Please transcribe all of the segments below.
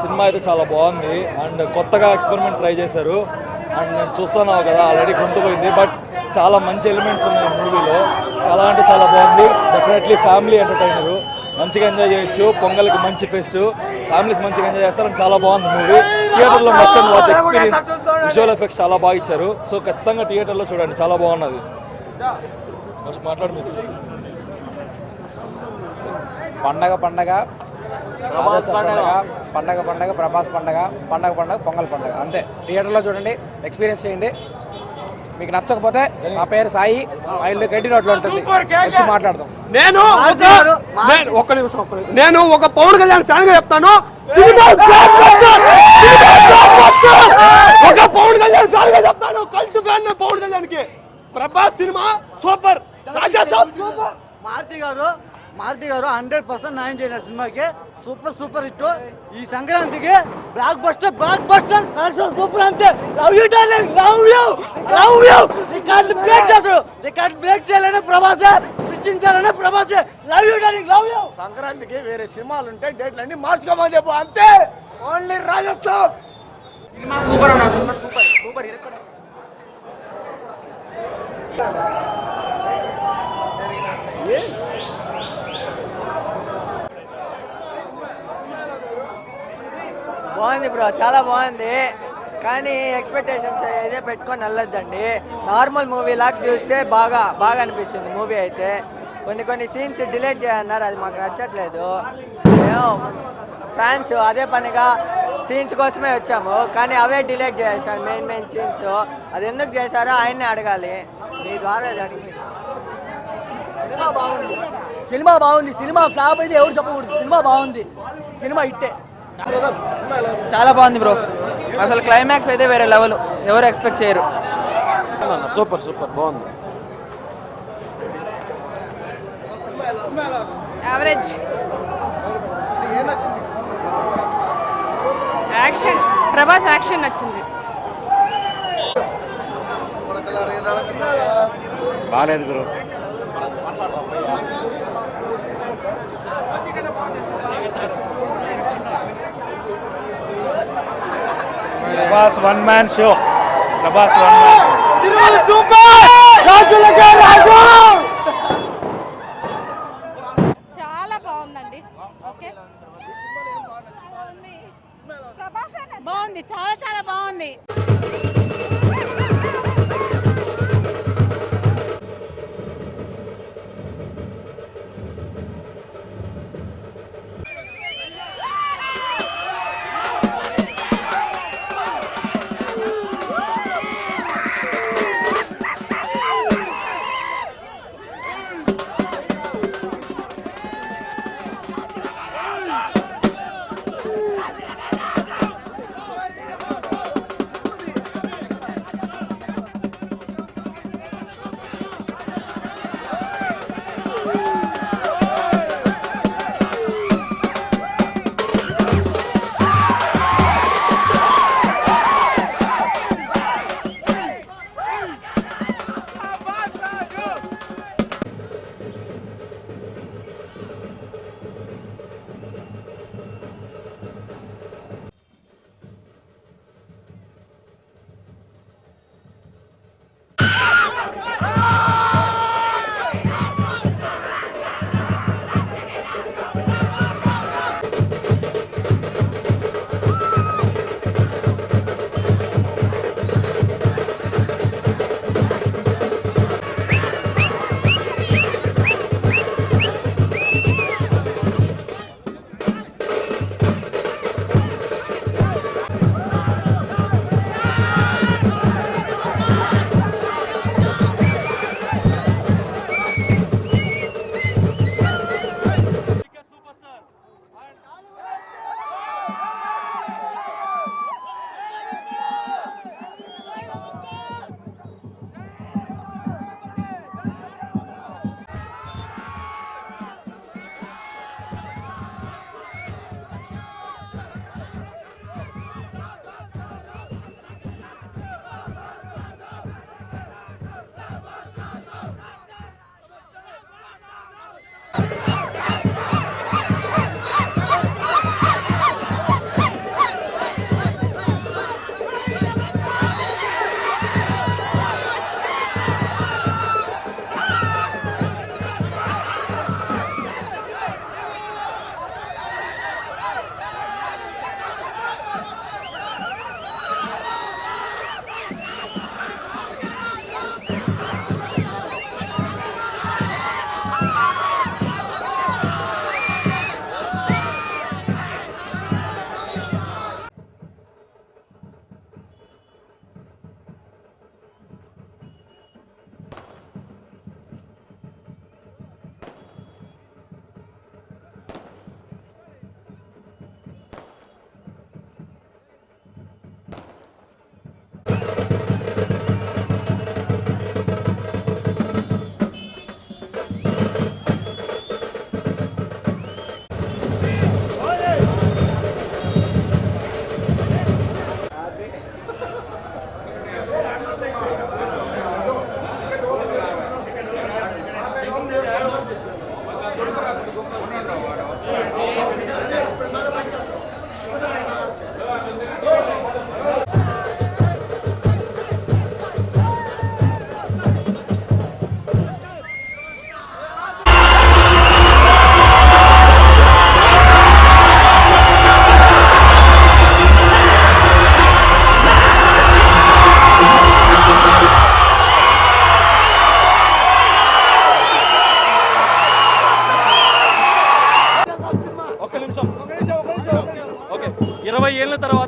Cinema అయితే చాలా బాగుంది అండ్ కొత్తగా ఎక్స్పెరిమెంట్ ట్రై చేశారు అండ్ నేను చూస్తున్నావు కదా ఆల్రెడీ గుర్తుపోయింది బట్ చాలా మంచి ఎలిమెంట్స్ ఉన్నాయి మూవీలో. చాలా అంటే చాలా బాగుంది. డెఫినెట్లీ ఫ్యామిలీ ఎంటర్టైనరు, మంచిగా ఎంజాయ్ చేయొచ్చు. పొంగల్కి మంచి ఫెస్ట్, ఫ్యామిలీస్ మంచిగా ఎంజాయ్ చేస్తారు. చాలా బాగుంది మూవీ. థియేటర్లో must and watch experience. Visual effects చాలా బాగా ఇచ్చారు. సో ఖచ్చితంగా థియేటర్లో చూడండి, చాలా బాగున్నది. మాట్లాడు. పండగ పండగ ప్రభాస్ పండగ పండగ ప్రభాస్ పండగ పండగ పండగ పొంగల్ పండగ అంతే. థియేటర్లో చూడండి, ఎక్స్పీరియన్స్ చేయండి. మీకు నచ్చకపోతే నా పేరు సాయి, మా ఇల్లు గడ్డి రోడ్లో ఉంటుంది, వచ్చి మాట్లాడదాం. నేను ఒక పవన్ కళ్యాణ్ ఫ్యాన్ గా చెప్తాను. ఒక పవన్ కళ్యాణ్ ఫ్యాన్ గా చెప్తాను. కల్ట్ ఫ్యాన్ పవన్ కళ్యాణ్ కి. Prabhas cinema super. మారుతి గారు 100% న్యాయం చేయనారు సినిమాకి. Super hit. ఈ సంక్రాంతికి బ్లాక్ బస్టర్ కలెక్షన్ సూపర్. అంతే. Love you darling, love you. Record break చేయాలనే ప్రభాసే, సృష్టించాలనే ప్రభాసే. Love you darling, love you. సంక్రాంతికి వేరే సినిమాలు ఉంటే డేట్లు అన్ని మార్చుకోమని చెప్పు. అంతే. ఓన్లీ రాజస్థాన్ సినిమా సూపర్ అన్న. సూపర్ బాగుంది బ్రో, చాలా బాగుంది. కానీ ఎక్స్పెక్టేషన్స్ అయితే పెట్టుకొని వెళ్ళొద్దండి. నార్మల్ మూవీ లాగా చూస్తే బాగా అనిపిస్తుంది మూవీ అయితే. కొన్ని సీన్స్ డిలీట్ చేయన్నారు, అది మాకు నచ్చట్లేదు. ఫ్యాన్స్ అదే పనిగా సీన్స్ కోసమే వచ్చాము, కానీ అవే డిలీట్ చేశారు మెయిన్ సీన్స్. అది ఎందుకు చేశారో ఆయన్నే అడగాలి. మీ ద్వారా అడిగి. సినిమా బాగుంది. సినిమా ఫ్లాప్ అయితే ఎవరు చెప్పకూడదు. సినిమా బాగుంది, సినిమా హిట్టే. చాలా బాగుంది బ్రో. అసలు క్లైమాక్స్ అయితే వేరే లెవెల్, ఎవరు ఎక్స్పెక్ట్ చేయరు. సూపర్ బాగుంది. యావరేజ్. యాక్షన్, ప్రభాస్ యాక్షన్ నచ్చింది. బాగాలేదు bro. Prabhas one man show. Prabhas one man show. చాలా బాగుందండి. ఓకే, బాగుంది, చాలా బాగుంది.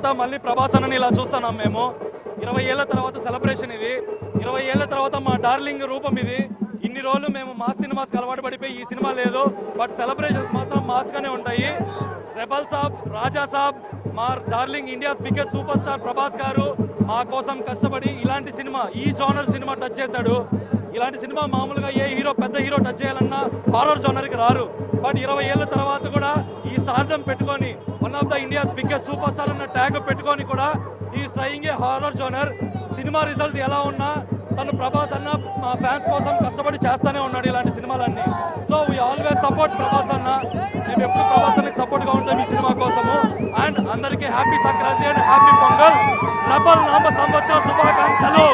తర్వాత మళ్ళీ ప్రభాస్ అన్నని ఇలా చూస్తున్నాం మేము. 20 ఏళ్ల తర్వాత సెలబ్రేషన్ ఇది. 20 ఏళ్ల తర్వాత మా డార్లింగ్ రూపం ఇది. ఇన్ని రోజులు మేము మాస్ సినిమాస్కి అలవాటు పడిపోయి ఈ సినిమా లేదు, బట్ సెలబ్రేషన్స్ మాత్రం మాస్గానే ఉంటాయి. రెబల్ సాబ్, రాజా సాబ్, మా darling India's biggest super star Prabhas గారు మా కోసం కష్టపడి ఇలాంటి సినిమా, ఈ జోనర్ సినిమా టచ్ చేశాడు. ఇలాంటి సినిమా మామూలుగా ఏ హీరో, పెద్ద హీరో టచ్ చేయాలన్నా హారర్ జోనర్కి రారు. బట్ 20 ఏళ్ల తర్వాత కూడా ఈ స్టార్డమ్ పెట్టుకొని, one of the India's biggest super star అన్న ట్యాగ్ పెట్టుకొని కూడా ఈ ట్రయింగ్ ఏ హారర్ జోనర్. సినిమా రిజల్ట్ ఎలా ఉన్నా తను ప్రభాస్ అన్న మా ఫ్యాన్స్ కోసం కష్టపడి చేస్తూనే ఉన్నాడు ఇలాంటి సినిమాలన్నీ. So we always support Prabhas అన్న. మేము ఎప్పుడు ప్రభాస్ అన్నకి సపోర్ట్గా ఉంటాం ఈ సినిమా కోసము. అండ్ అందరికీ happy Sankranti and happy pongal. Rebel నామ సంవత్సర శుభాకాంక్షలు.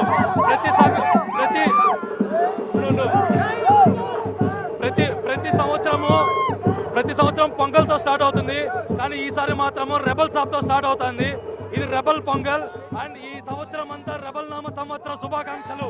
ప్రతి సంవత్సరం పొంగల్తో స్టార్ట్ అవుతుంది, కానీ ఈసారి మాత్రము రెబల్ సాబ్తో స్టార్ట్ అవుతుంది. ఇది రెబల్ పొంగల్ అండ్ ఈ సంవత్సరం అంతా రెబల్ నామ సంవత్సర శుభాకాంక్షలు.